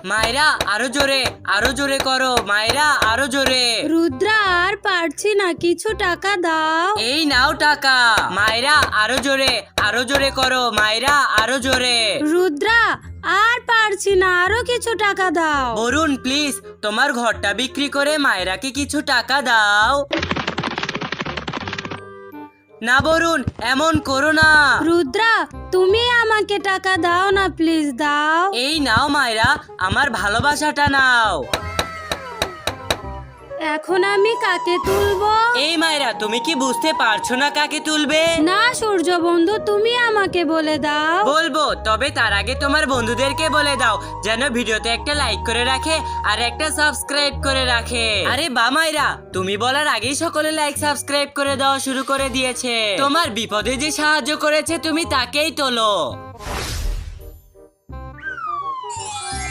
মায়েরা আরো জোরে করো মায়েরা, আরো জোরে। রুদ্রা আর পারছি না, কিছু টাকা দাও। এই নাও টাকা। মায়েরা আরো জোরে করো মায়েরা, আরো জোরে। রুদ্রা আর পারছি না, আরো কিছু টাকা দাও। বরুণ প্লিজ তোমার ঘরটা বিক্রি করে মায়েরাকে কিছু টাকা দাও। না বরুণ, এমন করো না। রুদ্রা তুমি আমাকে টাকা দাও না, প্লিজ দাও। এই নাও মায়েরা, আমার ভালোবাসাটা নাও। এখন আমি কাকে তুলবো? এই মায়েরা, তুমি কি বুঝতে পারছো না কাকে তুলবে? না সূর্য বন্ধু, তুমি আমাকে বলে দাও। বলবো, তবে তার আগে তোমার বন্ধুদেরকে বলে দাও যেন ভিডিওতে একটা লাইক করে রাখে আর একটা সাবস্ক্রাইব করে রাখে। আরে বা মায়েরা, তুমি বলার আগেই সকলে লাইক সাবস্ক্রাইব করে দেওয়া শুরু করে দিয়েছে। তোমার বিপদে যে সাহায্য করেছে তুমি তাকেই তোলো।